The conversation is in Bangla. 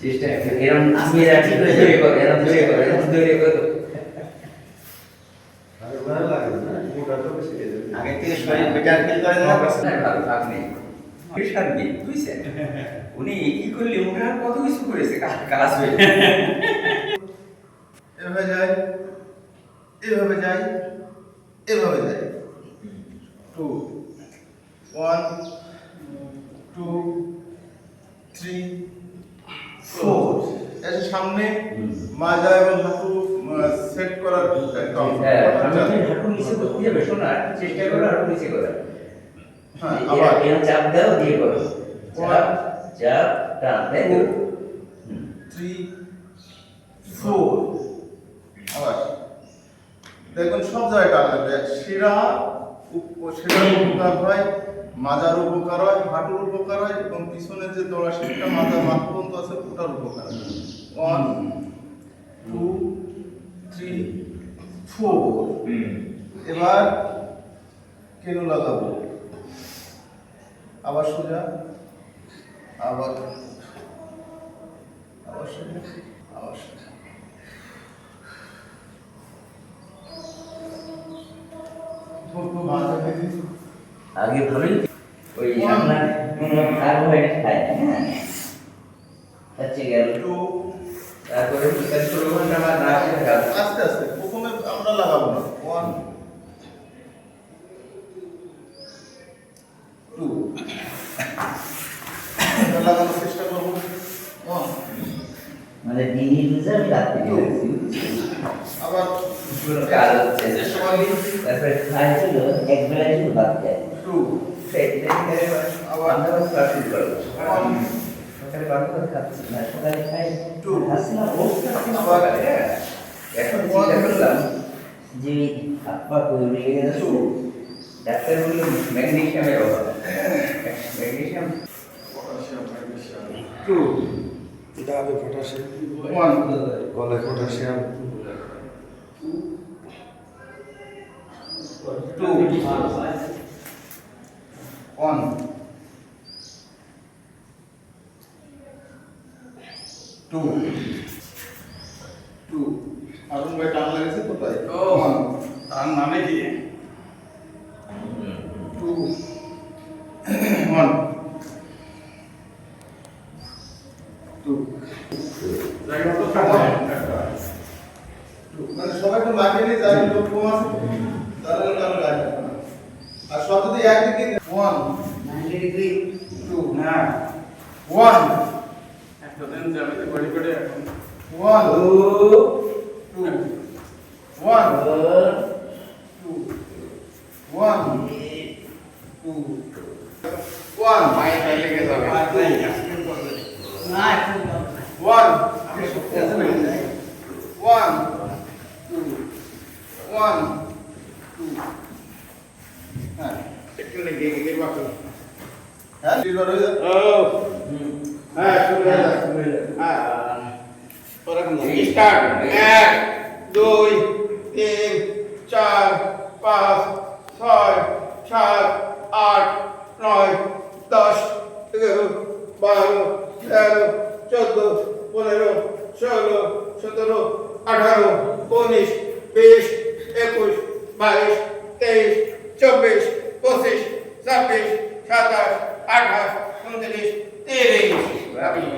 চেষ্টা এরকম আমি রাখি করে ধরে করে এরকম ধরে করে এরকম ধরে করে আরে ভালো লাগে না মোটা তো বেশি খেয়ে যাবে আগে থেকে শরীর বেটার ফিল করেন না ভালো থাক নেই প্রেশার নেই বুঝছেন উনি কি করলে ওনার কত কিছু করেছে কাজ হয়ে এভাবে যাই এভাবে যাই এভাবে যাই 2 1 2 3 4 এর সামনে মাজা এবং হাঁটু সেট করার একদম হ্যাঁ আমি হাঁটু নিচে করতে হবে শোনা চেষ্টা করো হাঁটু নিচে করো হ্যাঁ আবার আবার এর চাপ দাও দিয়ে করো চাপ চাপ টান দেয় 3 4 আবার দেখুন সব জায়গায় টান লাগবে শিরার উপকার হয় মাজার উপকার হয় হাঁটুর উপকার হয় এবং পিছনের যে দড়া সেটা মাজার মাথা পর্যন্ত আছে ওটার উপকার হয় 1 2 3 4 এবার কেন লাগাবো আবার সোজা আবার আবার সোজা আবার সোজা আগে ভাবেন ওই আমরা কোনো কার্বোহাইড্রেট খাই না হ্যাঁ আচ্ছা গেল তারপরে বিকাশ শুরু করুন আমার না আস্তে আস্তে প্রথমে আমরা লাগাবো না 1 2 লাগানোর চেষ্টা করবো 1 মানে দিনই বুঝে আমি রাত্রি গেছি আবার কাজ হচ্ছে তারপরে খাই ছিল এক বেলা শুধু ভাত খাই 2 আবার আমরা ক্লাস শুরু করবো সকালে বারো করে খাচ্ছি না সকালে খাই খাচ্ছি না সকালে এখন চিন্তা করলাম যে হাত পা তৈরি হয়ে গেছে ডাক্তার বলল ম্যাগনেসিয়ামের অভাব ম্যাগনেসিয়াম পটাশিয়াম 2 এটা হবে পটাশিয়াম 1 গলায় পটাশিয়াম 2 1 2 আরুন ভাই টান লাগেছে কোথায় ও তার নামে কি 2 1 2 জায়গা তো থাকে মানে সবাই তো লাগেনি যার লোক কম আছে তাহলে কারো লাগে না আর সব যদি একদিকে 1 90 ডিগ্রি 2 না 1 এতদিন জ্যামিতি করে করে এখন 1 2 1 1 2 1 মায়ের ফেলে গেছে হবে না এখন 1 1 2 1 2 হ্যাঁ একটু লেগে গেলে বাকি হ্যাঁ লিভার হয়ে যায় ও হ্যাঁ শুরু হয়ে যায় হ্যাঁ ওরকম স্টার্ট 1 2 3 4 5 6 7 8 9 10 11 12 13 14 15 16 17 18 19 20 21 22 23 24 25 26 27 28 29 30